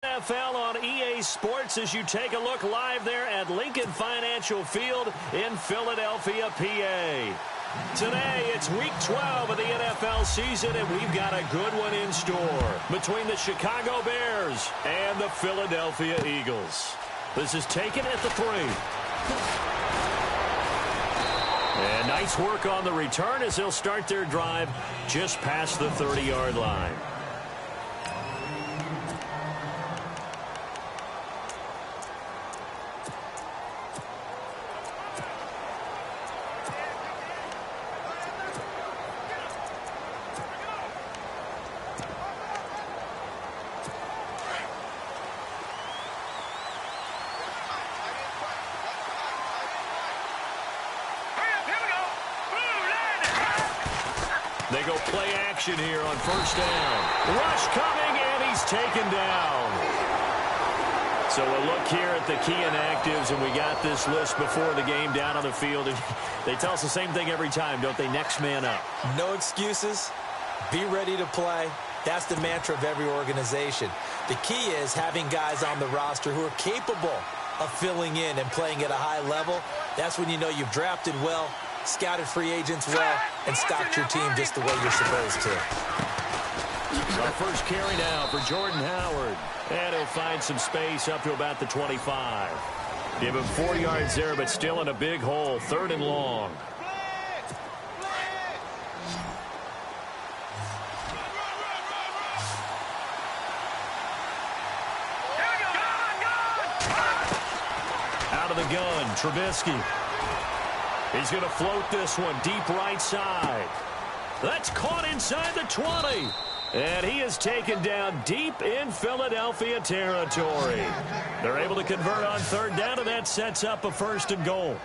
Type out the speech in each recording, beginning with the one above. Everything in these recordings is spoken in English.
NFL on EA Sports as you take a look live there at Lincoln Financial Field in Philadelphia, PA. Today, it's Week 12 of the NFL season, and we've got a good one in store between the Chicago Bears and the Philadelphia Eagles. This is taken at the 3. And nice work on the return as they'll start their drive just past the 30-yard line. They go play action here on first down. Rush coming, and he's taken down. So a look here at the key inactives, and we got this list before the game down on the field. And they tell us the same thing every time, don't they? Next man up. No excuses. Be ready to play. That's the mantra of every organization. The key is having guys on the roster who are capable of filling in and playing at a high level. That's when you know you've drafted well, scouted free agents well, and stocked your team just the way you're supposed to. Our first carry now for Jordan Howard. And he'll find some space up to about the 25. Give him 4 yards there, but still in a big hole. 3rd and long. Out of the gun, Trubisky. He's going to float this one deep right side. That's caught inside the 20. And he is taken down deep in Philadelphia territory. They're able to convert on 3rd down, and that sets up a 1st and goal.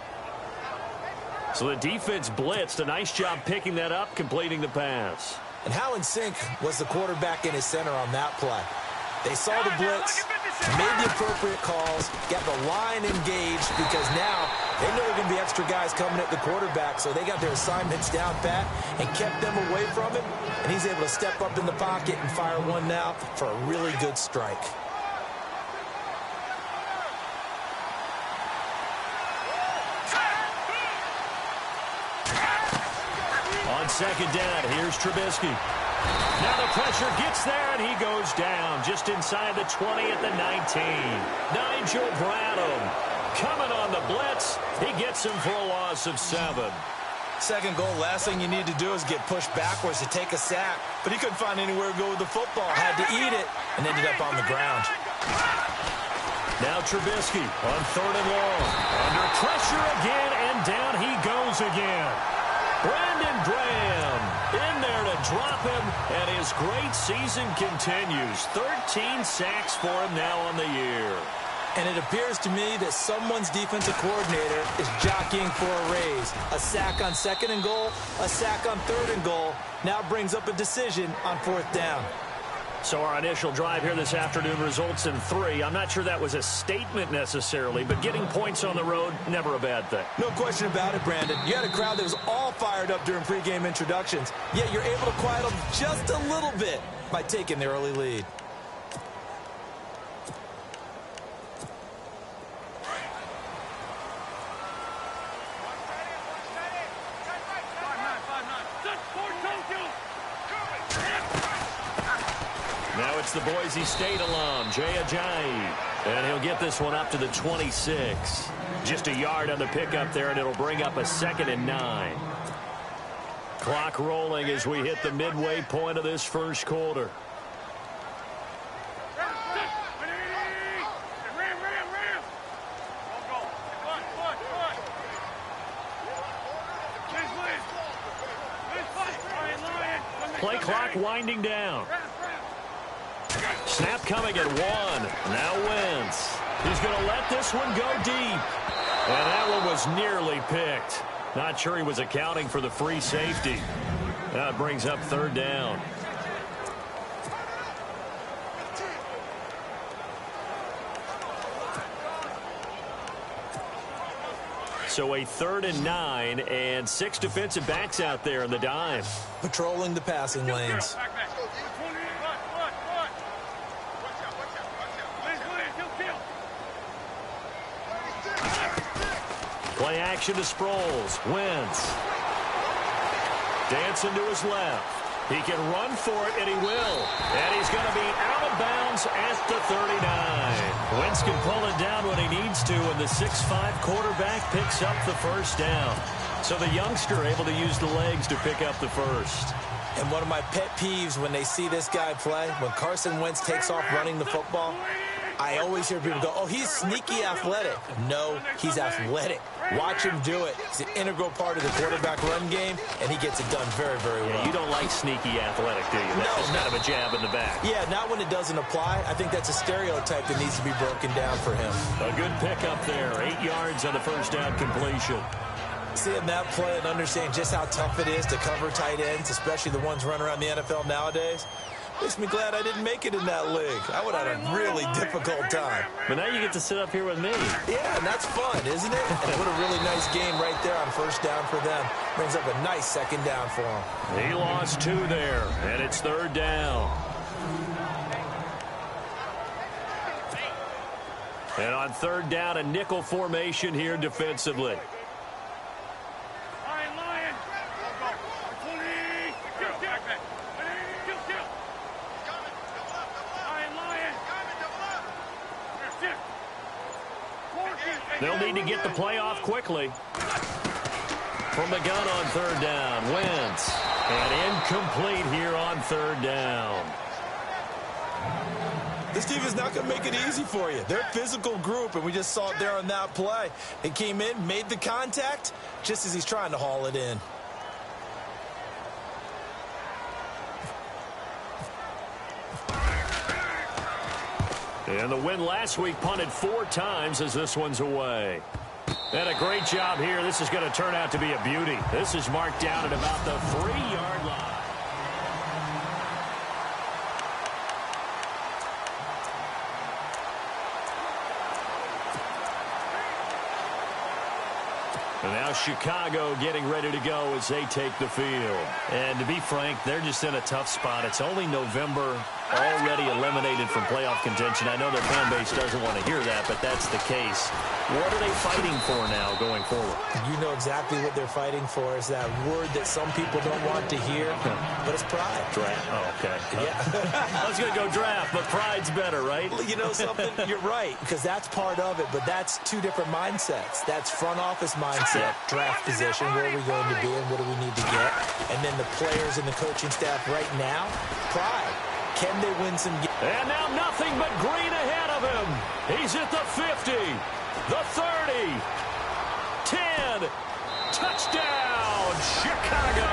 So the defense blitzed. A nice job picking that up, completing the pass. And how in sync was the quarterback in his center on that play? They saw the blitz, made the appropriate calls, got the line engaged, because now they know there are going to be extra guys coming at the quarterback, so they got their assignments down pat and kept them away from him, and he's able to step up in the pocket and fire one now for a really good strike. On 2nd down, here's Trubisky. Now the pressure gets there, and he goes down just inside the 20 at the 19. Nigel Bradham coming on the blitz. He gets him for a loss of 7. 2nd goal, last thing you need to do is get pushed backwards to take a sack. But he couldn't find anywhere to go with the football. Had to eat it and ended up on the ground. Now Trubisky on 3rd and long. Under pressure again, and down he goes again. Brandon Graham in there to drop him, and his great season continues. 13 sacks for him now on the year. And it appears to me that someone's defensive coordinator is jockeying for a raise. A sack on 2nd and goal, a sack on 3rd and goal, now brings up a decision on 4th down. So our initial drive here this afternoon results in 3. I'm not sure that was a statement necessarily, but getting points on the road, never a bad thing. No question about it, Brandon. You had a crowd that was all fired up during pregame introductions, yet you're able to quiet them just a little bit by taking the early lead. Now it's the Boise State alum, Jay Ajayi. And he'll get this one up to the 26. Just a yard on the pickup there, and it'll bring up a 2nd and 9. Clock rolling as we hit the midway point of this first quarter. Play clock winding down. Snap coming at 1. Now Wentz. He's going to let this one go deep. And that one was nearly picked. Not sure he was accounting for the free safety. That brings up 3rd down. So a 3rd and 9, and 6 defensive backs out there in the dime. Patrolling the passing lanes. Play action to Sproles. Wentz. Dancing to his left. He can run for it, and he will. And he's going to be out of bounds at the 39. Wentz can pull it down when he needs to, and the 6'5" quarterback picks up the first down. So the youngster able to use the legs to pick up the first. And one of my pet peeves when they see this guy play, when Carson Wentz takes off running the football, I always hear people go, oh, he's sneaky athletic. No, he's athletic. Watch him do it. It's an integral part of the quarterback run game, and he gets it done very, very well. Yeah, you don't like sneaky athletic, do you? That's just kind of a jab in the back. Yeah, not when it doesn't apply. I think that's a stereotype that needs to be broken down for him. A good pickup there. 8 yards on the first down completion. Seeing that play and understanding just how tough it is to cover tight ends, especially the ones running around the NFL nowadays, makes me glad I didn't make it in that league. I would have had a really difficult time. But now you get to sit up here with me. Yeah, and that's fun, isn't it? And what a really nice game right there on first down for them. Brings up a nice second down for them. He lost 2 there, and it's third down. And on third down, a nickel formation here defensively. They'll need to get the play off quickly. From the gun on third down, Wentz. And incomplete here on third down. This team is not going to make it easy for you. They're a physical group, and we just saw it there on that play. He came in, made the contact, just as he's trying to haul it in. And the win last week punted 4 times as this one's away. And a great job here. This is going to turn out to be a beauty. This is marked down at about the 3-yard line. And now Chicago getting ready to go as they take the field. And to be frank, they're just in a tough spot. It's only November, already eliminated from playoff contention. I know their fan base doesn't want to hear that, but that's the case. What are they fighting for now going forward? You know exactly what they're fighting for. Is that word that some people don't want to hear, but it's pride. Draft. Oh, okay. Yeah. I was going to go draft, but pride's better, right? Well, you know something? You're right, because that's part of it, but that's 2 different mindsets. That's front office mindset, draft position, where are we going to be and what do we need to get? And then the players and the coaching staff right now, pride. Can they win some games? And now nothing but green ahead of him. He's at the 50, the 30, 10, touchdown, Chicago.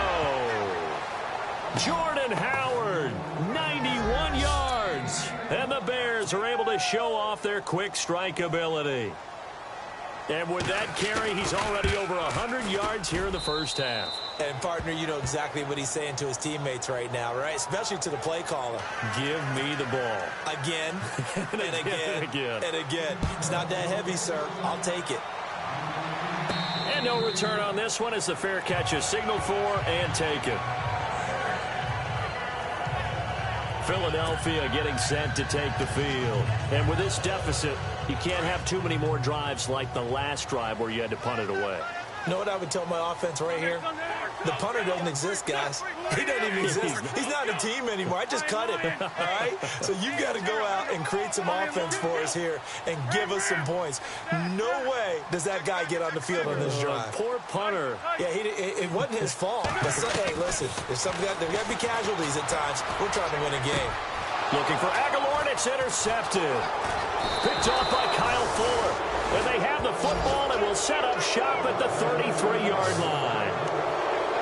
Jordan Howard, 91 yards. And the Bears are able to show off their quick strike ability. And with that carry, he's already over 100 yards here in the first half. And, partner, you know exactly what he's saying to his teammates right now, right? Especially to the play caller. Give me the ball. Again, and again, and again. It's not that heavy, sir. I'll take it. And no return on this one as the fair catch is signaled for and taken. Philadelphia getting set to take the field. And with this deficit, you can't have too many more drives like the last drive where you had to punt it away. You know what I would tell my offense right here? The punter doesn't exist, guys. He doesn't even exist. He's not a team anymore. I just cut him, all right? So you've got to go out and create some offense for us here and give us some points. No way does that guy get on the field on this drive. Poor punter. Yeah, it wasn't his fault. But hey, listen, there's got to be casualties at times. We're trying to win a game. Looking for Aguilar, and it's intercepted. Picked off by Kyle Fuller. And they have the football and will set up shop at the 33-yard line.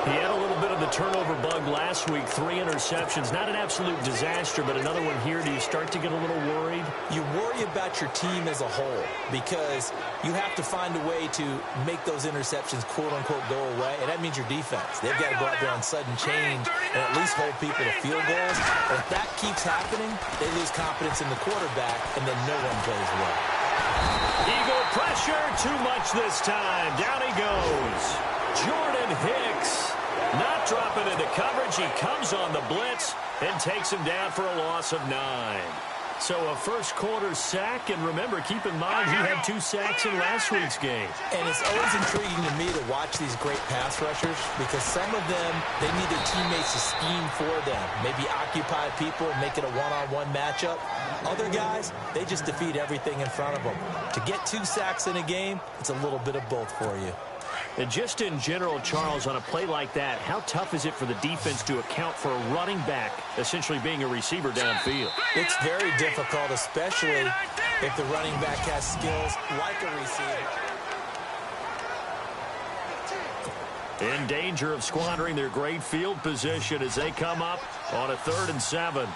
He had a little bit of the turnover bug last week, 3 interceptions. Not an absolute disaster, but another one here. Do you start to get a little worried? You worry about your team as a whole because you have to find a way to make those interceptions, quote-unquote, go away, and that means your defense. They've got to go out there on sudden change and at least hold people to field goals. And if that keeps happening, they lose confidence in the quarterback, and then no one plays well. Eagle pressure, too much this time. Down he goes. Jordan Hicks not dropping into coverage. He comes on the blitz and takes him down for a loss of 9. So a first quarter sack, and remember, keep in mind he had 2 sacks in last week's game. And it's always intriguing to me to watch these great pass rushers because some of them, they need their teammates to scheme for them. Maybe occupy people, make it a one-on-one matchup. Other guys, they just defeat everything in front of them. To get 2 sacks in a game, it's a little bit of both for you. And just in general, Charles, on a play like that, how tough is it for the defense to account for a running back essentially being a receiver downfield? It's very difficult, especially if the running back has skills like a receiver. In danger of squandering their great field position as they come up on a 3rd and 7.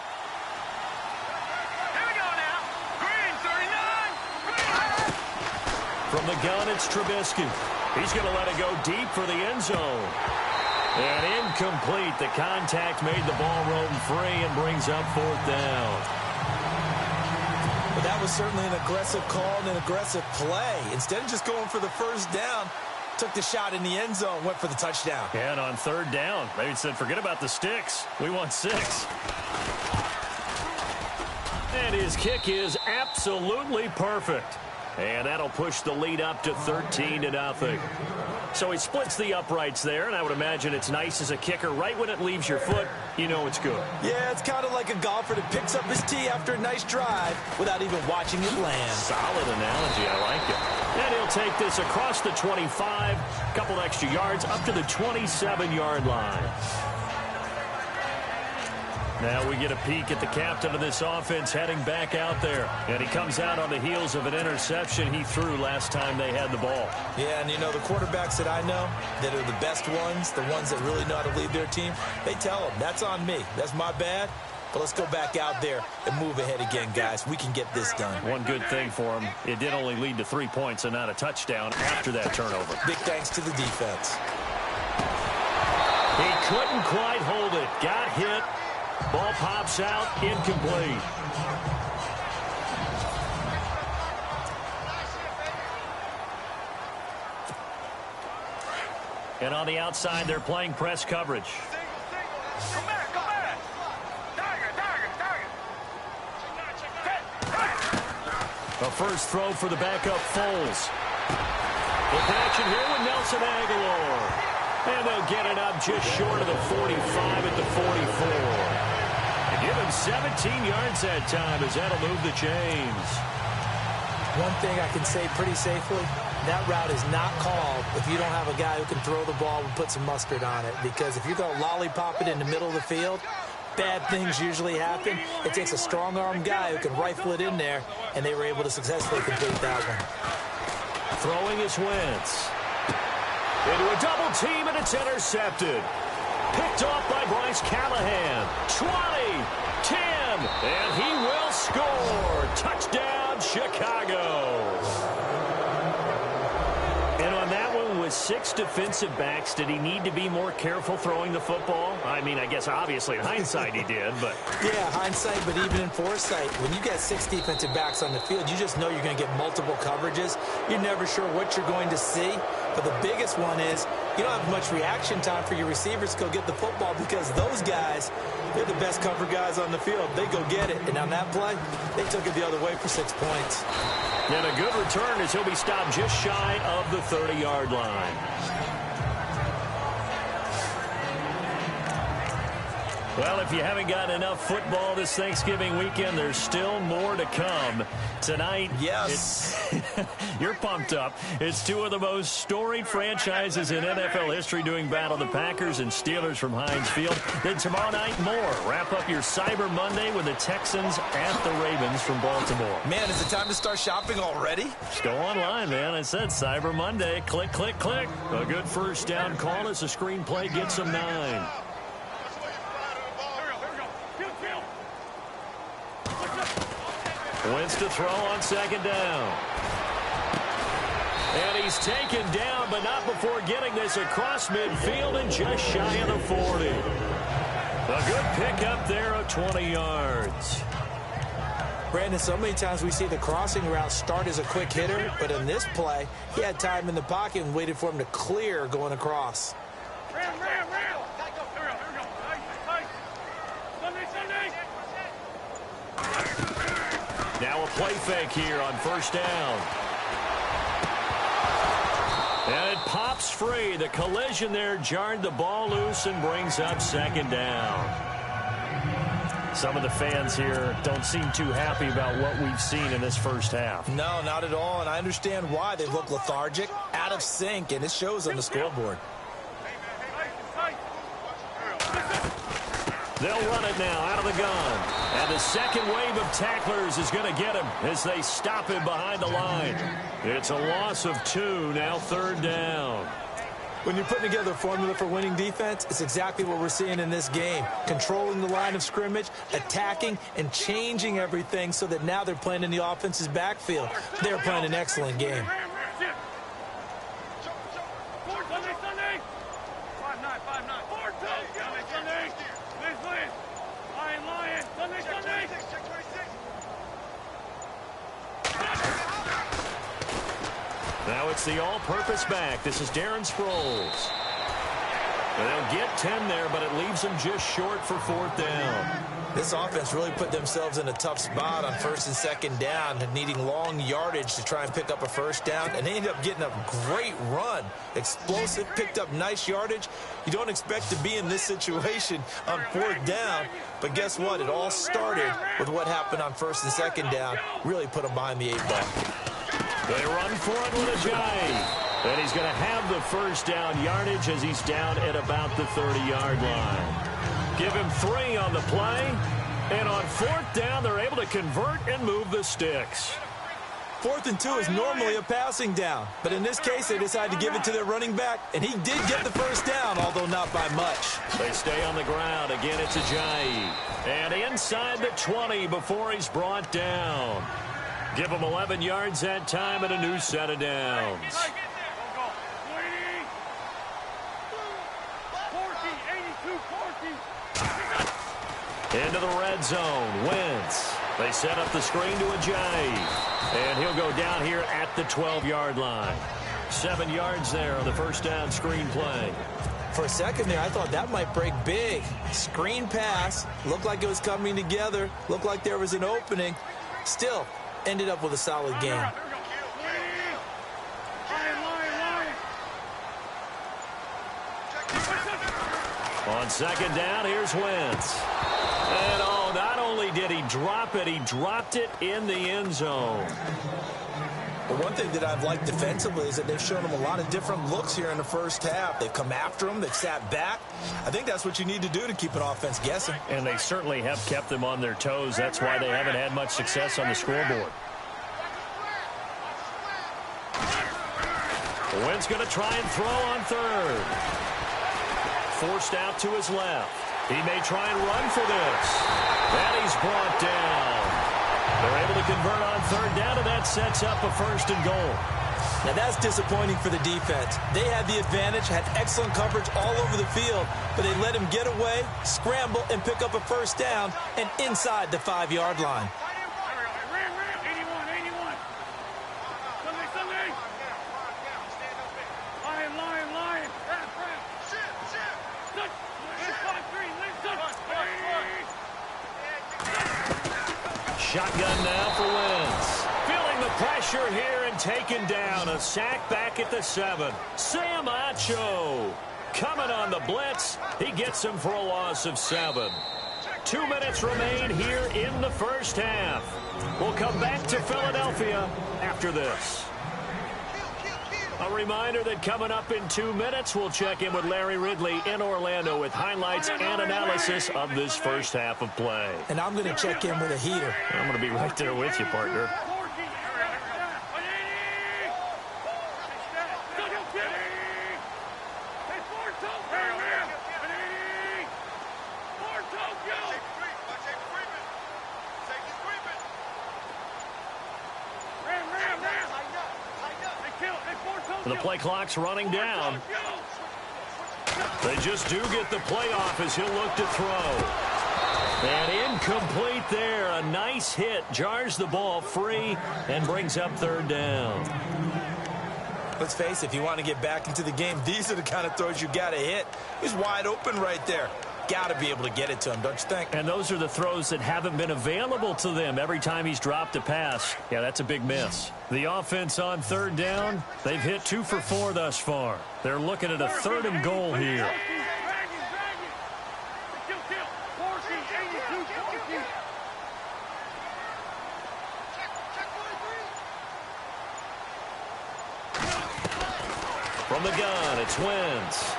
From the gun, it's Trubisky. He's going to let it go deep for the end zone. And incomplete. The contact made the ball roam free and brings up 4th down. But that was certainly an aggressive call and an aggressive play. Instead of just going for the first down, took the shot in the end zone, went for the touchdown. And on 3rd down, they said, forget about the sticks. We want 6. And his kick is absolutely perfect. And that'll push the lead up to 13-0. So he splits the uprights there, and I would imagine it's nice as a kicker. Right when it leaves your foot, you know it's good. Yeah, it's kind of like a golfer that picks up his tee after a nice drive without even watching it land. Solid analogy. I like it. And he'll take this across the 25, a couple extra yards, up to the 27-yard line. Now we get a peek at the captain of this offense heading back out there. And he comes out on the heels of an interception he threw last time they had the ball. Yeah, and you know, the quarterbacks that I know that are the best ones, the ones that really know how to lead their team, they tell them, that's on me. That's my bad. But let's go back out there and move ahead again, guys. We can get this done. One good thing for him, it did only lead to 3 points and not a touchdown after that turnover. Big thanks to the defense. He couldn't quite hold it. Got hit. Ball pops out, incomplete. And on the outside, they're playing press coverage. Come back, come back. Target. A first throw for the backup Foles. The action here with Nelson Aguilar. And they'll get it up just short of the 45 at the 44. Give him 17 yards that time as that'll move the chains. One thing I can say pretty safely, that route is not called if you don't have a guy who can throw the ball and put some mustard on it. Because if you're going to lollipop it in the middle of the field, bad things usually happen. It takes a strong-arm guy who can rifle it in there, and they were able to successfully complete that one. Throwing is Wentz. Into a double team, and it's intercepted. Picked off by Bryce Callahan. 20, 10, and he will score. Touchdown, Chicago. And on that one, with 6 defensive backs, did he need to be more careful throwing the football? I mean, I guess obviously in hindsight he did, but... Yeah, hindsight, but even in foresight, when you get 6 defensive backs on the field, you just know you're going to get multiple coverages. You're never sure what you're going to see. But the biggest one is you don't have much reaction time for your receivers to go get the football because those guys, they're the best cover guys on the field. They go get it. And on that play, they took it the other way for 6 points. And a good return as he'll be stopped just shy of the 30-yard line. Well, if you haven't gotten enough football this Thanksgiving weekend, there's still more to come. Tonight, yes, you're pumped up. It's 2 of the most storied franchises in NFL history doing battle, the Packers and Steelers from Heinz Field. Then tomorrow night, more. Wrap up your Cyber Monday with the Texans at the Ravens from Baltimore. Man, is it time to start shopping already? Just go online, man. I said Cyber Monday. Click, click, click. A good first down call as the screenplay gets them 9. Wentz to throw on 2nd down. And he's taken down, but not before getting this across midfield and just shy of the 40. A good pickup there of 20 yards. Brandon, so many times we see the crossing route start as a quick hitter, but in this play, he had time in the pocket and waited for him to clear going across. Ram. Sunday. Now a play fake here on first down. And it pops free. The collision there jarred the ball loose and brings up second down. Some of the fans here don't seem too happy about what we've seen in this first half. No, not at all, and I understand why. They look lethargic, out of sync, and it shows on the scoreboard. They'll run it now out of the gun. And the second wave of tacklers is going to get him as they stop him behind the line. It's a loss of 2, now third down. When you're putting together a formula for winning defense, it's exactly what we're seeing in this game. Controlling the line of scrimmage, attacking, and changing everything so that now they're playing in the offense's backfield. They're playing an excellent game. Now it's the all-purpose back. This is Darren Sproles. And they'll get 10 there, but it leaves them just short for fourth down. This offense really put themselves in a tough spot on first and second down, needing long yardage to try and pick up a first down, and they ended up getting a great run. Explosive, picked up nice yardage. You don't expect to be in this situation on fourth down, but guess what? It all started with what happened on first and second down. Really put them behind the 8-ball. They run for it with a jive. And he's going to have the first down yardage as he's down at about the 30-yard line. Give him 3 on the play. And on fourth down, they're able to convert and move the sticks. 4th and 2 is normally a passing down. But in this case, they decided to give it to their running back. And he did get the first down, although not by much. They stay on the ground. Again, it's Ajayi. And inside the 20 before he's brought down. Give him 11 yards that time and a new set of downs. Into the red zone. Wentz. They set up the screen to Ajayi. And he'll go down here at the 12-yard line. 7 yards there on the first down screen play. For a second there, I thought that might break big. Screen pass. Looked like it was coming together. Looked like there was an opening. Still, ended up with a solid game. On second down, here's Wentz. And not only did he drop it, he dropped it in the end zone. The one thing that I've liked defensively is that they've shown him a lot of different looks here in the first half. They've come after him. They've sat back. I think that's what you need to do to keep an offense guessing. And they certainly have kept them on their toes. That's why they haven't had much success on the scoreboard. Wentz going to try and throw on third. Forced out to his left. He may try and run for this. And he's brought down. They're able to convert on third down, and that sets up a first and goal. Now that's disappointing for the defense. They had the advantage, had excellent coverage all over the field, but they let him get away, scramble, and pick up a first down, and inside the 5-yard line. Shotgun now for Wentz. Feeling the pressure here and taken down. A sack back at the 7. Sam Acho coming on the blitz. He gets him for a loss of 7. 2 minutes remain here in the first half. We'll come back to Philadelphia after this. A reminder that coming up in 2 minutes, we'll check in with Larry Ridley in Orlando with highlights and analysis of this first half of play. And I'm going to check in with a heater. I'm going to be right there with you, partner. The play clock's running down. They just do get the play off as he'll look to throw. And incomplete there. A nice hit. Jars the ball free and brings up third down. Let's face it, if you want to get back into the game, these are the kind of throws you got to hit. He's wide open right there. got to be able to get it to him, don't you think? And those are the throws that haven't been available to them every time he's dropped a pass. Yeah, that's a big miss. The offense on third down, they've hit 2 for 4 thus far. They're looking at a 3rd and goal here. From the gun, it's Wentz.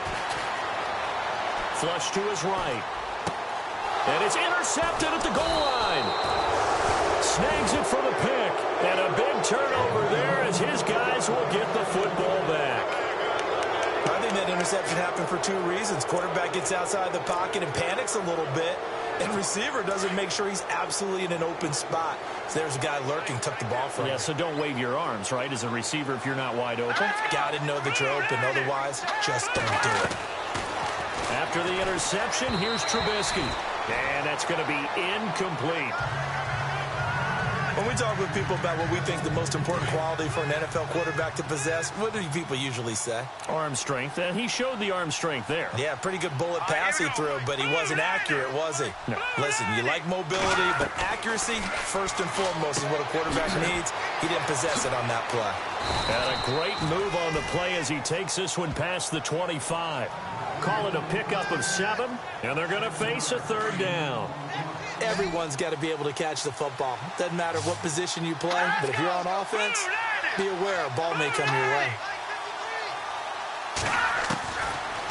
Flush to his right. And it's intercepted at the goal line. Snags it for the pick. And a big turnover there as his guys will get the football back. I think that interception happened for 2 reasons. Quarterback gets outside the pocket and panics a little bit. And receiver doesn't make sure he's absolutely in an open spot. So there's a guy lurking, took the ball from him. Yeah, so don't wave your arms, right, as a receiver if you're not wide open. Got to know that you're open. Otherwise, just don't do it. After the interception, here's Trubisky. And that's going to be incomplete. When we talk with people about what we think the most important quality for an NFL quarterback to possess, what do people usually say? Arm strength, and he showed the arm strength there. Yeah, pretty good bullet pass he threw, but he wasn't accurate, was he? No. Listen, you like mobility, but accuracy, first and foremost, is what a quarterback needs. He didn't possess it on that play. And a great move on the play as he takes this one past the 25. Call it a pickup of 7, and they're going to face a 3rd down. Everyone's got to be able to catch the football. Doesn't matter what position you play, but if you're on offense, be aware a ball may come your way.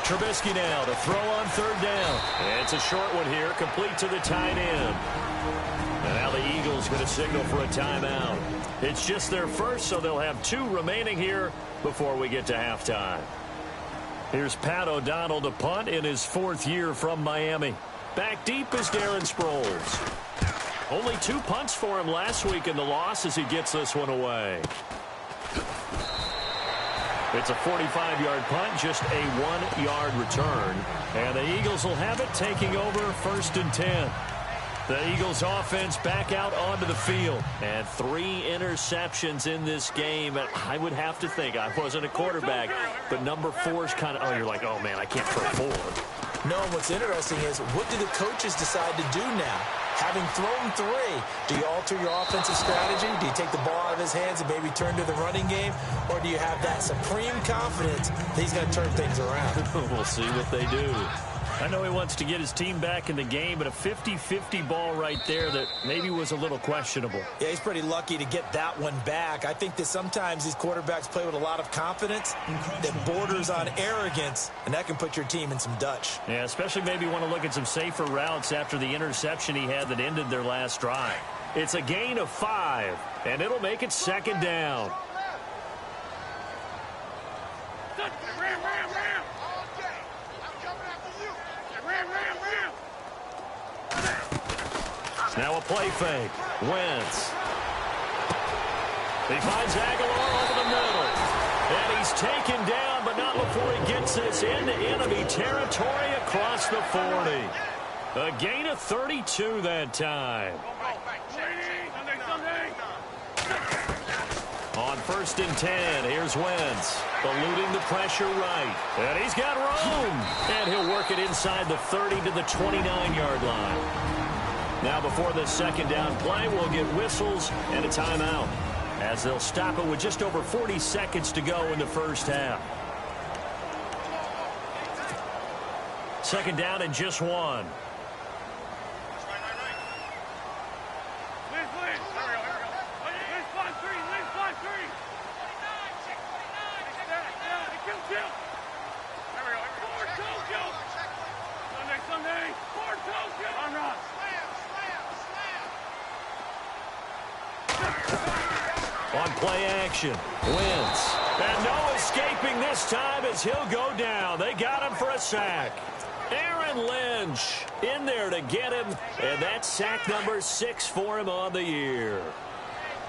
Trubisky now to throw on 3rd down. And it's a short one here, complete to the tight end. And now the Eagles going to signal for a timeout. It's just their first, so they'll have 2 remaining here before we get to halftime. Here's Pat O'Donnell to punt in his 4th year from Miami. Back deep is Darren Sproles. Only 2 punts for him last week in the loss as he gets this one away. It's a 45-yard punt, just a 1-yard return. And the Eagles will have it, taking over 1st and 10. The Eagles offense back out onto the field. And 3 interceptions in this game. I would have to think, I wasn't a quarterback, but number 4 is kind of, oh, you're like, oh, man, I can't throw 4. No, what's interesting is, what do the coaches decide to do now? Having thrown 3, do you alter your offensive strategy? Do you take the ball out of his hands and maybe turn to the running game? Or do you have that supreme confidence that he's going to turn things around? We'll see what they do. I know he wants to get his team back in the game, but a 50-50 ball right there that maybe was a little questionable. Yeah, he's pretty lucky to get that one back. I think that sometimes these quarterbacks play with a lot of confidence that borders on arrogance, and that can put your team in some Dutch. Yeah, especially maybe want to look at some safer routes after the interception he had that ended their last drive. It's a gain of 5, and it'll make it 2nd down. Now a play fake. Wentz. He finds Aguilar over the middle. And he's taken down, but not before he gets this into enemy territory across the 40. A gain of 32 that time. On 1st and 10, here's Wentz. Eluding the pressure right. And he's got room. And he'll work it inside the 30 to the 29-yard line. Now before this 2nd down play, we'll get whistles and a timeout as they'll stop it with just over 40 seconds to go in the 1st half. 2nd down and just 1. On play action, Wentz. And no escaping this time as he'll go down. They got him for a sack. Aaron Lynch in there to get him, and that's sack number 6 for him on the year.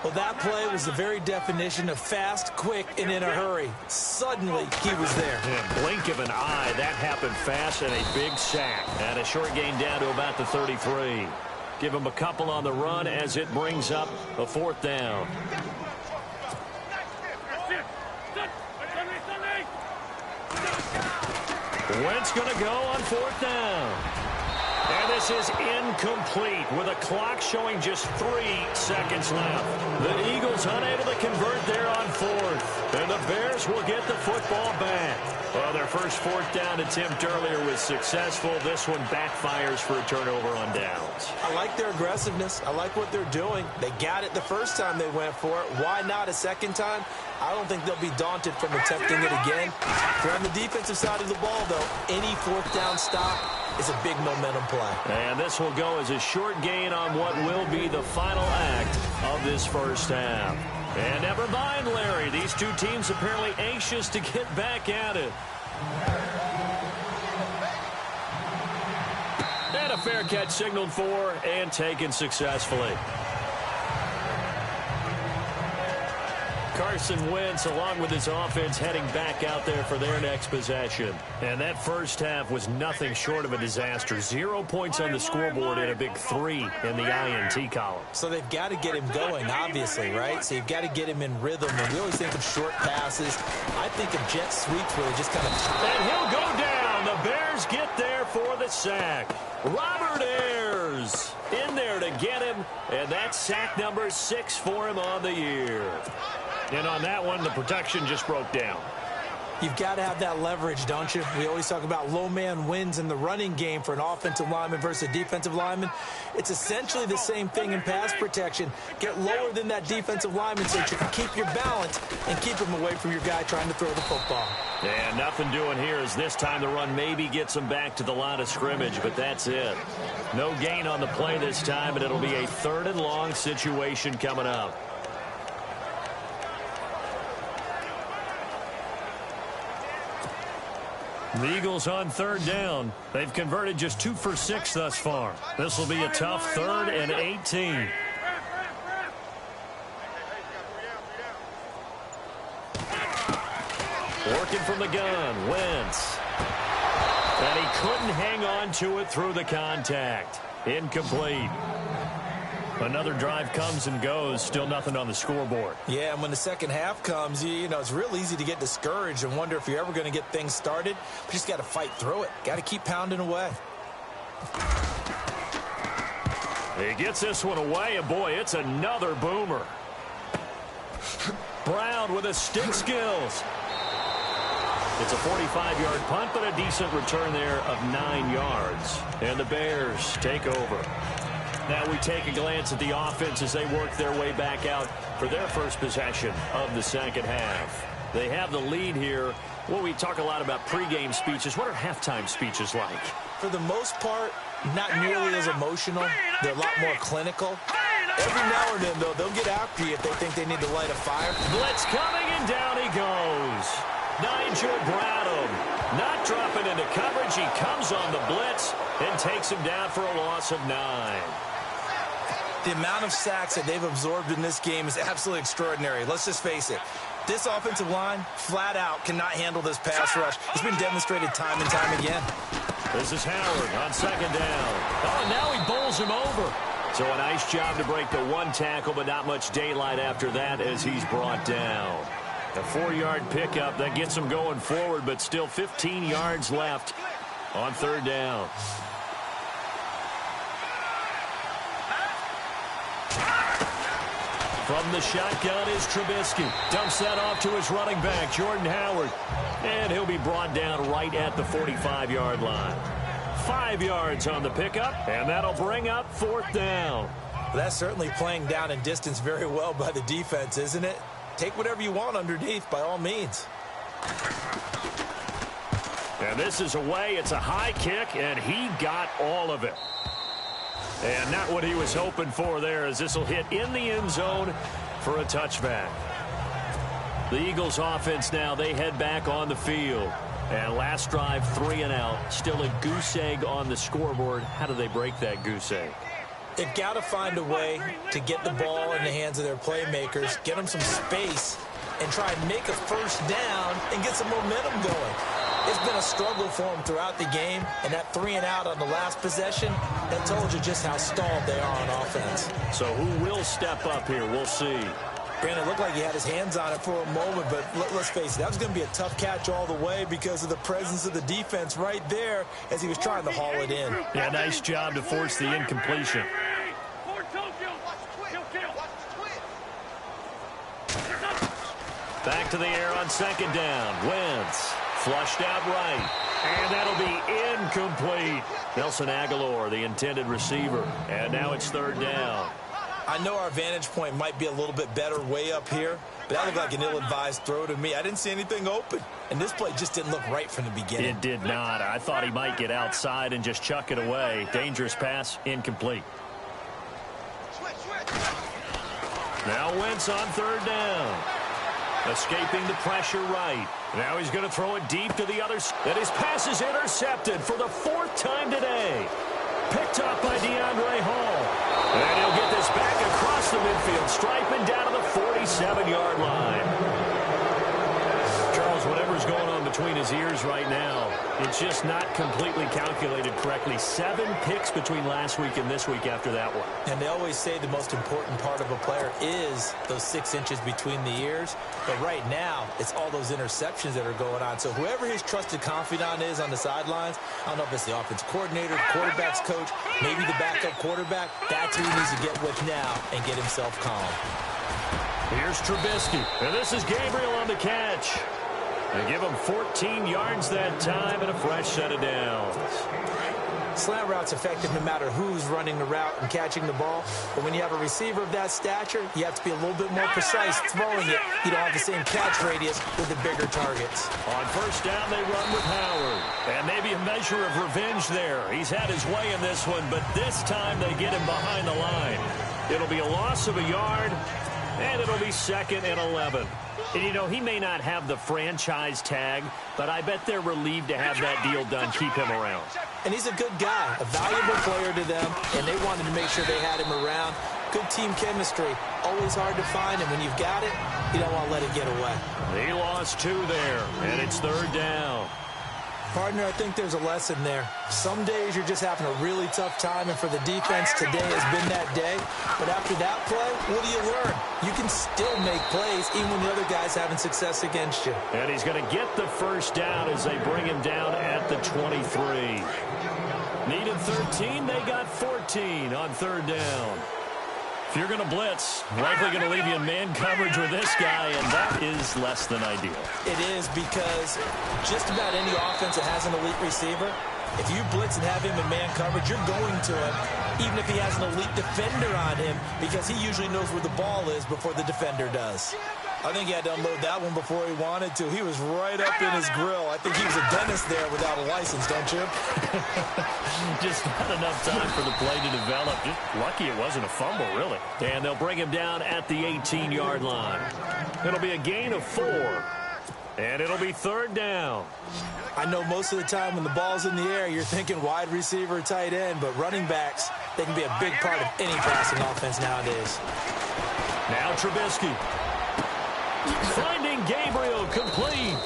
Well, that play was the very definition of fast, quick, and in a hurry. Suddenly, he was there. In blink of an eye, that happened fast, and a big sack. And a short gain down to about the 33. Give him a couple on the run as it brings up a 4th down. Wentz going to go on 4th down. And this is incomplete with a clock showing just 3 seconds left. The Eagles unable to convert there on fourth. And the Bears will get the football back. Well, their first fourth down attempt earlier was successful. This one backfires for a turnover on downs. I like their aggressiveness. I like what they're doing. They got it the first time they went for it. Why not a second time? I don't think they'll be daunted from attempting it again. If you're on the defensive side of the ball, though, any fourth down stop is a big momentum play. And this will go as a short gain on what will be the final act of this first half. And never mind, Larry. These two teams apparently anxious to get back at it. And a fair catch signaled for and taken successfully. Carson Wentz, along with his offense, heading back out there for their next possession. And that first half was nothing short of a disaster. 0 points on the scoreboard and a big 3 in the INT column. So they've got to get him going, obviously, right? So you've got to get him in rhythm. And we always think of short passes. I think of jet sweeps where they just kind of... And he'll go down. The Bears get there for the sack. Robert Ayers in there to get him. And that's sack number 6 for him on the year. And on that one, the protection just broke down. You've got to have that leverage, don't you? We always talk about low man wins in the running game for an offensive lineman versus a defensive lineman. It's essentially the same thing in pass protection. Get lower than that defensive lineman so that you can keep your balance and keep him away from your guy trying to throw the football. And nothing doing here as this time the run maybe gets him back to the line of scrimmage, but that's it. No gain on the play this time, and it'll be a 3rd and long situation coming up. The Eagles on 3rd down. They've converted just 2 for 6 thus far. This will be a tough 3rd and 18. Working from the gun, Wentz. And he couldn't hang on to it through the contact. Incomplete. Another drive comes and goes. Still nothing on the scoreboard. Yeah, and when the second half comes, you know, it's real easy to get discouraged and wonder if you're ever going to get things started. But you just got to fight through it. Got to keep pounding away. He gets this one away, and boy, it's another boomer. Brown with his stick skills. It's a 45-yard punt, but a decent return there of 9 yards. And the Bears take over. Now we take a glance at the offense as they work their way back out for their first possession of the second half. They have the lead here. Well, we talk a lot about pregame speeches. What are halftime speeches like? For the most part, not nearly as emotional. They're a lot more clinical. Every now and then, though, they'll get after you if they think they need to light a fire. Blitz coming, and down he goes. Nigel Bradham not dropping into coverage. He comes on the blitz and takes him down for a loss of 9. The amount of sacks that they've absorbed in this game is absolutely extraordinary. Let's just face it. This offensive line, flat out, cannot handle this pass rush. It's been demonstrated time and time again. This is Howard on 2nd down. Oh, and now he bowls him over. So a nice job to break the 1 tackle, but not much daylight after that as he's brought down. A 4-yard pickup that gets him going forward, but still 15 yards left on 3rd down. From the shotgun is Trubisky. Dumps that off to his running back, Jordan Howard. And he'll be brought down right at the 45-yard line. 5 yards on the pickup, and that'll bring up 4th down. Well, that's certainly playing down in distance very well by the defense, isn't it? Take whatever you want underneath, by all means. And this is away. It's a high kick, and he got all of it. And not what he was hoping for there, as this will hit in the end zone for a touchback. The Eagles offense now, they head back on the field. And last drive, 3 and out. Still a goose egg on the scoreboard. How do they break that goose egg? They've got to find a way to get the ball in the hands of their playmakers, get them some space, and try and make a first down and get some momentum going. It's been a struggle for them throughout the game, and that 3 and out on the last possession, that told you just how stalled they are on offense. So who will step up here? We'll see. Granted, it looked like he had his hands on it for a moment, but let's face it, that was going to be a tough catch all the way because of the presence of the defense right there as he was trying to haul it in. Yeah, nice job to force the incompletion. Back to the air on second down. Wentz flushed out right. And that'll be incomplete. Nelson Aguilar, the intended receiver. And now it's third down. I know our vantage point might be a little bit better way up here, but that looked like an ill-advised throw to me. I didn't see anything open, and this play just didn't look right from the beginning. It did not. I thought he might get outside and just chuck it away. Dangerous pass, incomplete. Now Wentz on third down. Escaping the pressure right. Now he's going to throw it deep to the other side. And his pass is intercepted for the fourth time today. Picked up by DeAndre Hall. And he'll get this back across the midfield, striping down to the 47-yard line. Charles, whatever's going on between his ears right now, it's just not completely calculated correctly. 7 picks between last week and this week after that one. And they always say the most important part of a player is those 6 inches between the ears. But right now, it's all those interceptions that are going on. So whoever his trusted confidant is on the sidelines, I don't know if it's the offense coordinator, the quarterback's coach, maybe the backup quarterback, that's who he needs to get with now and get himself calm. Here's Trubisky, and this is Gabriel on the catch. They give him 14 yards that time and a fresh set of downs. Slant route's effective no matter who's running the route and catching the ball. But when you have a receiver of that stature, you have to be a little bit more precise throwing it. You don't have the same catch radius with the bigger targets. On first down, they run with Howard. And maybe a measure of revenge there. He's had his way in this one, but this time they get him behind the line. It'll be a loss of a yard, and it'll be 2nd and 11. And, you know, he may not have the franchise tag, but I bet they're relieved to have that deal done, keep him around. And he's a good guy, a valuable player to them, and they wanted to make sure they had him around. Good team chemistry, always hard to find, and when you've got it, you don't want to let it get away. He lost 2 there, and it's third down. Partner, I think there's a lesson there. Some days you're just having a really tough time, and for the defense, today has been that day. But after that play, what do you learn? You can still make plays even when the other guy's having success against you. And he's going to get the first down as they bring him down at the 23. Needed 13, they got 14 on third down. If you're going to blitz, likely going to leave you in man coverage with this guy, and that is less than ideal. It is, because just about any offense that has an elite receiver, if you blitz and have him in man coverage, you're going to him, even if he has an elite defender on him, because he usually knows where the ball is before the defender does. I think he had to unload that one before he wanted to. He was right up in his grill. I think he was a dentist there without a license, don't you? Just not enough time for the play to develop. Just lucky it wasn't a fumble, really. And they'll bring him down at the 18-yard line. It'll be a gain of 4. And it'll be third down. I know most of the time when the ball's in the air, you're thinking wide receiver, tight end, but running backs, they can be a big part of any passing offense nowadays. Now Trubisky. Finding Gabriel complete.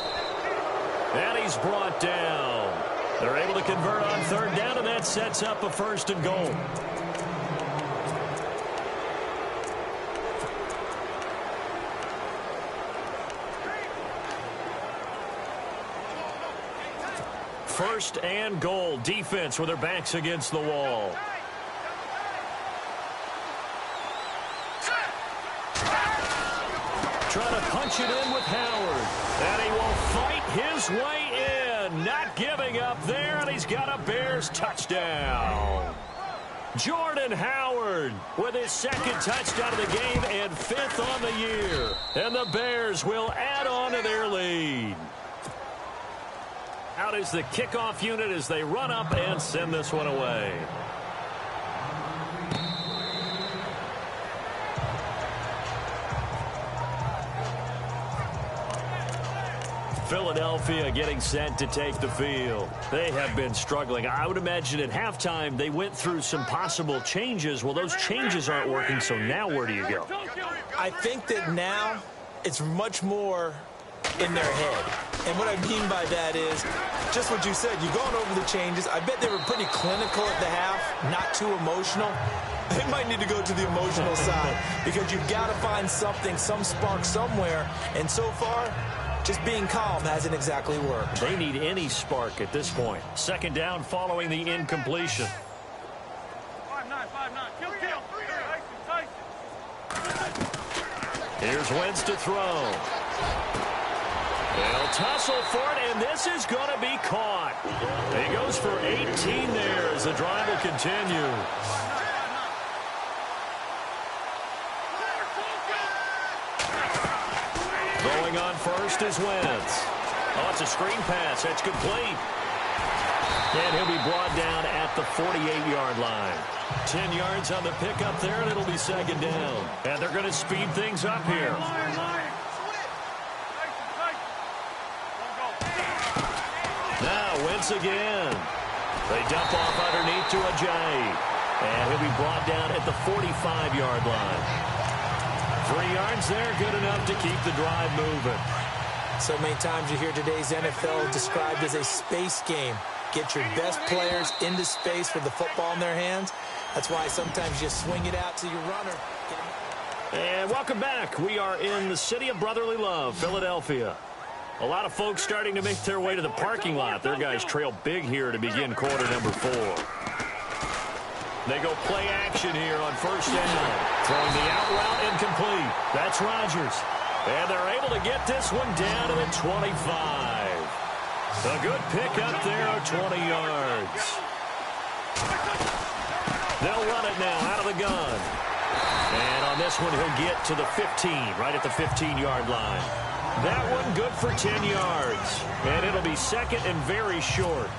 And he's brought down. They're able to convert on third down, and that sets up a 1st and goal. First and goal. Defense with their backs against the wall. Trying to punch it in with Howard. And he will fight his way in. Not giving up there, and he's got a Bears touchdown. Jordan Howard with his 2nd touchdown of the game and 5th on the year. And the Bears will add on to their lead. Out is the kickoff unit as they run up and send this one away. Philadelphia getting set to take the field. They have been struggling. I would imagine at halftime they went through some possible changes. Well, those changes aren't working, so now where do you go? I think that now it's much more in their head. And what I mean by that is just what you said. You're going over the changes. I bet they were pretty clinical at the half, not too emotional. they might need to go to the emotional side because you've got to find something, some spark somewhere. And so far, just being calm hasn't exactly worked. They need any spark at this point. Second down following the incompletion. 5-9, 5-9. Kill. Here's Wentz to throw. They'll tussle for it, and this is going to be caught. He goes for 18 there as the drive will continue. Going on first is Wentz. Oh, it's a screen pass. That's complete. And he'll be brought down at the 48-yard line. 10 yards on the pickup there, and it'll be second down. And they're going to speed things up here. Now Wentz again. They dump off underneath to Ajayi. And he'll be brought down at the 45-yard line. 3 yards there, good enough to keep the drive moving. So many times you hear today's NFL described as a space game. Get your best players into space with the football in their hands. That's why sometimes you swing it out to your runner. And welcome back. We are in the city of brotherly love, Philadelphia. A lot of folks starting to make their way to the parking lot. Their guys trail big here to begin quarter number 4. They go play action here on first down. Throwing the out route incomplete. That's Rodgers. And they're able to get this one down to the 25. A good pickup there of 20 yards. They'll run it now out of the gun. And on this one, he'll get to the 15, right at the 15-yard line. That one good for 10 yards. And it'll be second and very short.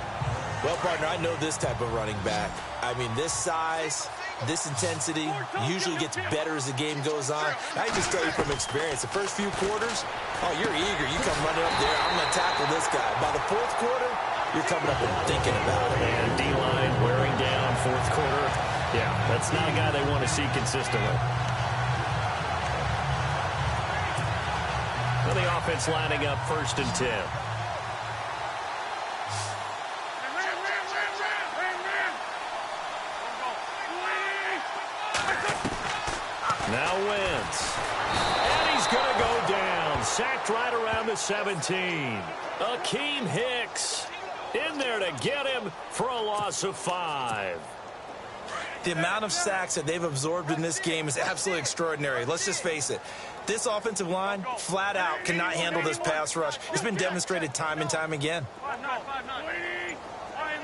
Well, partner, I know this type of running back. I mean, this size, this intensity usually gets better as the game goes on. I can just tell you from experience, the first few quarters, oh, you're eager. You come running up there, I'm going to tackle this guy. By the fourth quarter, you're coming up and thinking about it. And D-line wearing down fourth quarter. Yeah, that's not a guy they want to see consistently. Well, the offense lining up first and 10. Now Wentz. And he's going to go down. Sacked right around the 17. Akeem Hicks in there to get him for a loss of 5. The amount of sacks that they've absorbed in this game is absolutely extraordinary. Let's just face it. This offensive line, flat out, cannot handle this pass rush. It's been demonstrated time and time again. 5-9, 5-9.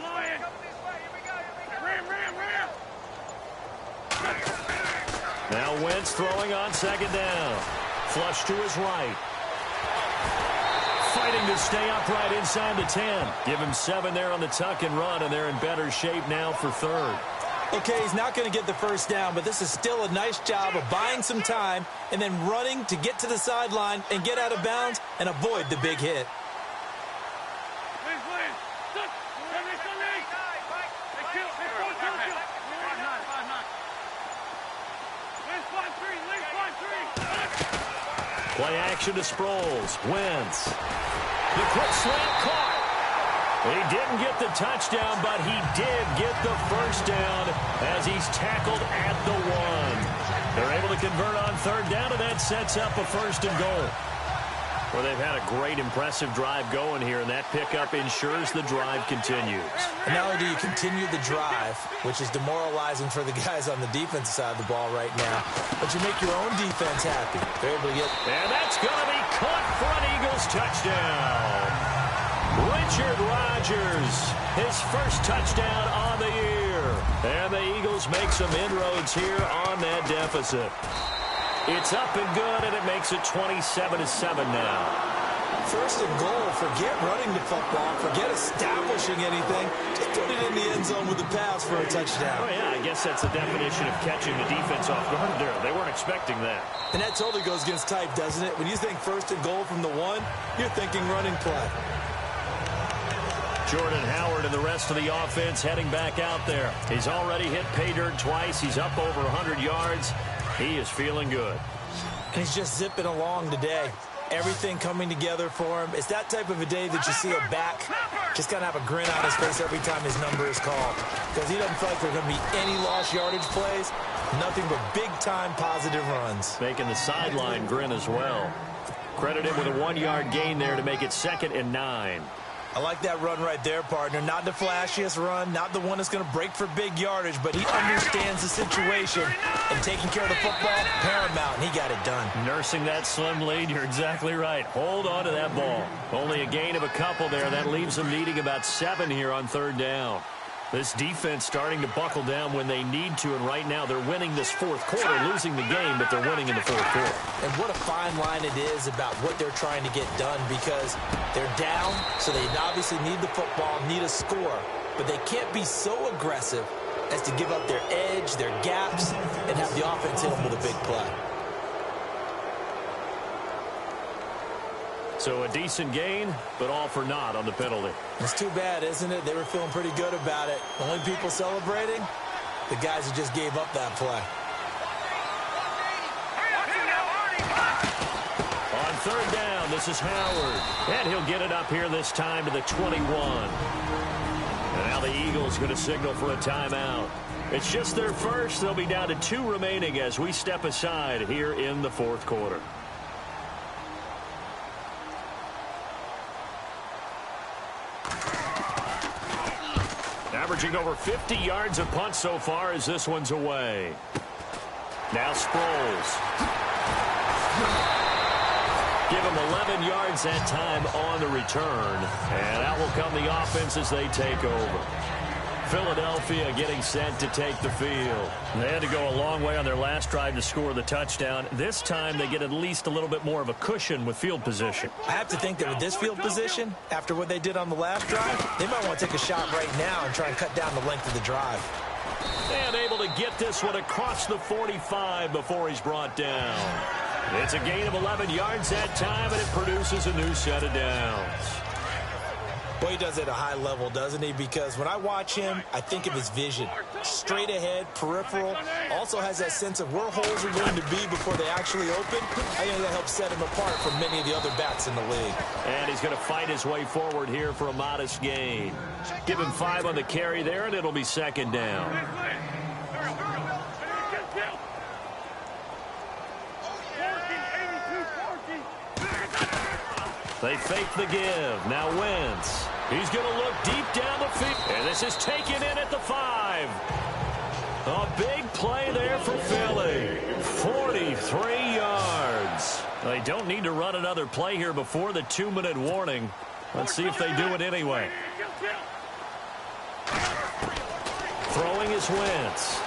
Lion. Ram. Now Wentz throwing on second down. Flush to his right. Fighting to stay upright inside the 10. Give him 7 there on the tuck and run, and they're in better shape now for third. Okay, he's not going to get the first down, but this is still a nice job of buying some time and then running to get to the sideline and get out of bounds and avoid the big hit. Play action to Sproles. Wentz. The quick slant caught. He didn't get the touchdown, but he did get the first down as he's tackled at the 1. They're able to convert on third down, and that sets up a first and goal. Well, they've had a great, impressive drive going here, and that pickup ensures the drive continues. And not only do you continue the drive, which is demoralizing for the guys on the defensive side of the ball right now, but you make your own defense happy. They're able to get... And that's going to be caught for an Eagles touchdown. Richard Rodgers, his first touchdown on the year. And the Eagles make some inroads here on that deficit. It's up and good, and it makes it 27-7 now. First and goal. Forget running the football. Forget establishing anything. Just put it in the end zone with the pass for a touchdown. Oh, yeah, I guess that's the definition of catching the defense off guard there. They weren't expecting that. And that totally goes against type, doesn't it? When you think first and goal from the 1, you're thinking running play. Jordan Howard and the rest of the offense heading back out there. He's already hit pay dirt twice. He's up over 100 yards. He is feeling good. And he's just zipping along today. Everything coming together for him. It's that type of a day that you see a back just kind of have a grin on his face every time his number is called. Because he doesn't feel like there are going to be any lost yardage plays. Nothing but big-time positive runs. Making the sideline grin as well. Credit him with a 1-yard gain there to make it 2nd and 9. I like that run right there, partner. Not the flashiest run, not the one that's going to break for big yardage, but he understands the situation, and taking care of the football, paramount, and he got it done. Nursing that slim lead, you're exactly right. Hold on to that ball. Only a gain of a couple there. That leaves them needing about 7 here on 3rd down. This defense starting to buckle down when they need to, and right now they're winning this 4th quarter, losing the game, but they're winning in the 4th quarter. And what a fine line it is about what they're trying to get done, because they're down, so they obviously need the football, need a score, but they can't be so aggressive as to give up their edge, their gaps, and have the offense hit them with a big play. So a decent gain, but all for naught on the penalty. It's too bad, isn't it? They were feeling pretty good about it. Only people celebrating, the guys who just gave up that play. On 3rd down, this is Howard. And he'll get it up here this time to the 21. And now the Eagles going to signal for a timeout. It's just their first. They'll be down to 2 remaining as we step aside here in the 4th quarter. Averaging over 50 yards a punt so far as this one's away. Now Sproles. Give him 11 yards that time on the return. And out will come the offense as they take over. Philadelphia getting set to take the field. They had to go a long way on their last drive to score the touchdown. This time they get at least a little bit more of a cushion with field position. I have to think that with this field position, after what they did on the last drive, they might want to take a shot right now and try and cut down the length of the drive. And able to get this one across the 45 before he's brought down. It's a gain of 11 yards that time, and it produces a new set of downs. Boy, he does it at a high level, doesn't he? Because when I watch him, I think of his vision. Straight ahead, peripheral. Also has that sense of where holes are going to be before they actually open. I think that helps set him apart from many of the other backs in the league. And he's going to fight his way forward here for a modest gain. Give him 5 on the carry there, and it'll be 2nd down. They fake the give. Now Wentz. He's going to look deep down the field. And this is taken in at the 5. A big play there for Philly. 43 yards. They don't need to run another play here before the 2-minute warning. Let's see if they do it anyway. Throwing is Wentz.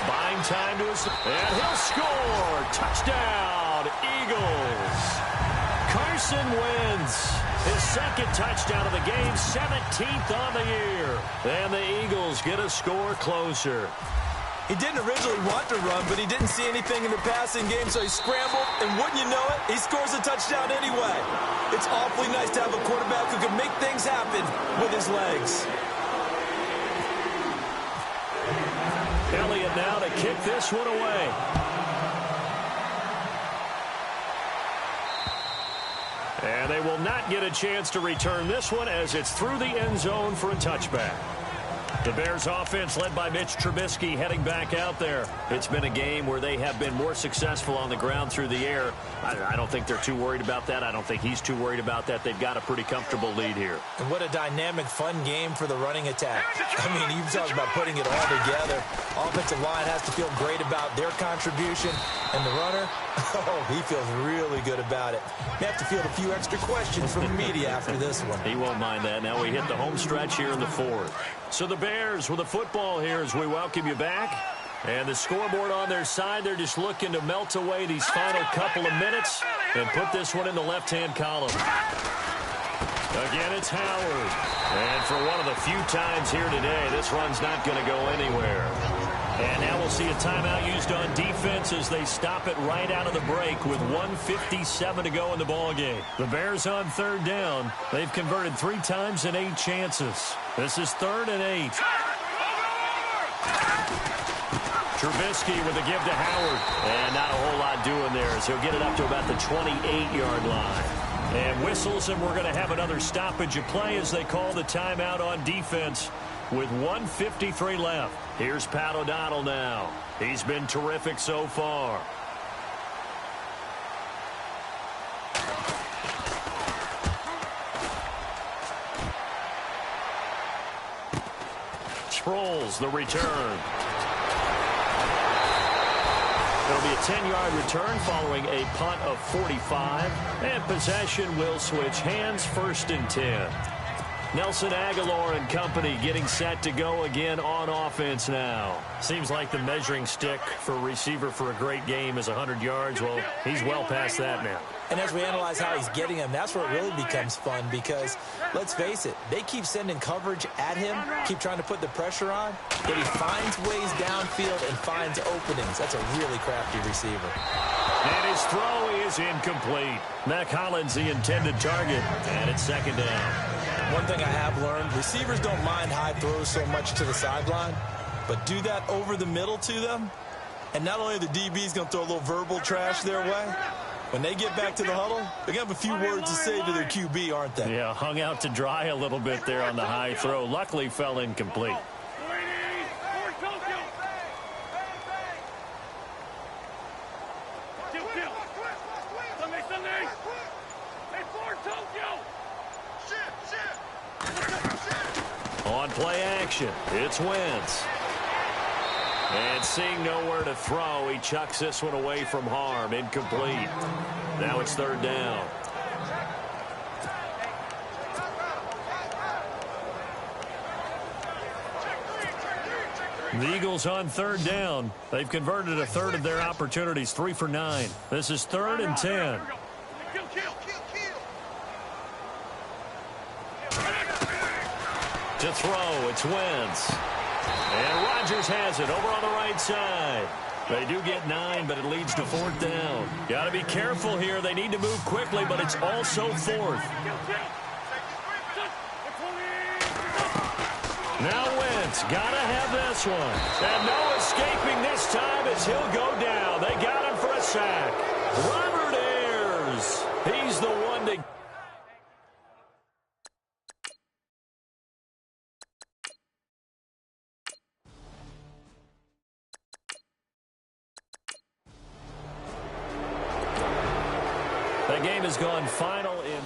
Buying time to his... And he'll score. Touchdown, Eagles. Carson Wentz, his 2nd touchdown of the game, 17th on the year. And the Eagles get a score closer. He didn't originally want to run, but he didn't see anything in the passing game, so he scrambled, and wouldn't you know it, he scores a touchdown anyway. It's awfully nice to have a quarterback who can make things happen with his legs. Elliott now to kick this one away. And they will not get a chance to return this one as it's through the end zone for a touchback. The Bears offense led by Mitch Trubisky heading back out there. It's been a game where they have been more successful on the ground through the air. I don't think they're too worried about that. I don't think he's too worried about that. They've got a pretty comfortable lead here. And what a dynamic, fun game for the running attack. I mean, you talk about putting it all together. Offensive line has to feel great about their contribution. And the runner, oh, he feels really good about it. May have to field a few extra questions from the media after this one. He won't mind that. Now we hit the home stretch here in the 4th. So the Bears with the football here as we welcome you back. And the scoreboard on their side, they're just looking to melt away these final couple of minutes and put this one in the left-hand column. Again, it's Howard. And for one of the few times here today, this run's not going to go anywhere. And now we'll see a timeout used on defense as they stop it right out of the break with 1:57 to go in the ballgame. The Bears on 3rd down. They've converted 3 times in 8 chances. This is 3rd and 8. Trubisky with a give to Howard. And not a whole lot doing there as he'll get it up to about the 28-yard line. And whistles, and we're going to have another stoppage of play as they call the timeout on defense. with 1:53 left. Here's Pat O'Donnell now. He's been terrific so far. Sproles, the return. It'll be a 10-yard return following a punt of 45. And possession will switch hands, 1st and 10. Nelson Aguilar and company getting set to go again on offense now. Seems like the measuring stick for a receiver for a great game is 100 yards. Well, he's well past that now. And as we analyze how he's getting them, that's where it really becomes fun because, let's face it, they keep sending coverage at him, keep trying to put the pressure on, but he finds ways downfield and finds openings. That's a really crafty receiver. And his throw is incomplete. Mac Hollins the intended target, and it's 2nd down. One thing I have learned, receivers don't mind high throws so much to the sideline, but do that over the middle to them, and not only are the DBs going to throw a little verbal trash their way, when they get back to the huddle, they're going to have a few words to say to their QB, aren't they? Yeah, hung out to dry a little bit there on the high throw. Luckily fell incomplete. On play action, it's Wentz. And seeing nowhere to throw, he chucks this one away from harm. Incomplete. Now it's 3rd down. The Eagles on 3rd down. They've converted a third of their opportunities, 3 for 9. This is 3rd and 10. To throw, it's Wentz. And Rodgers has it over on the right side. They do get 9, but it leads to 4th down. Got to be careful here. They need to move quickly, but it's also 4th. Now Wentz, got to have this one. And no escaping this time as he'll go down. They got him for a sack. Robert Ayers, he's the one to... That game has gone final in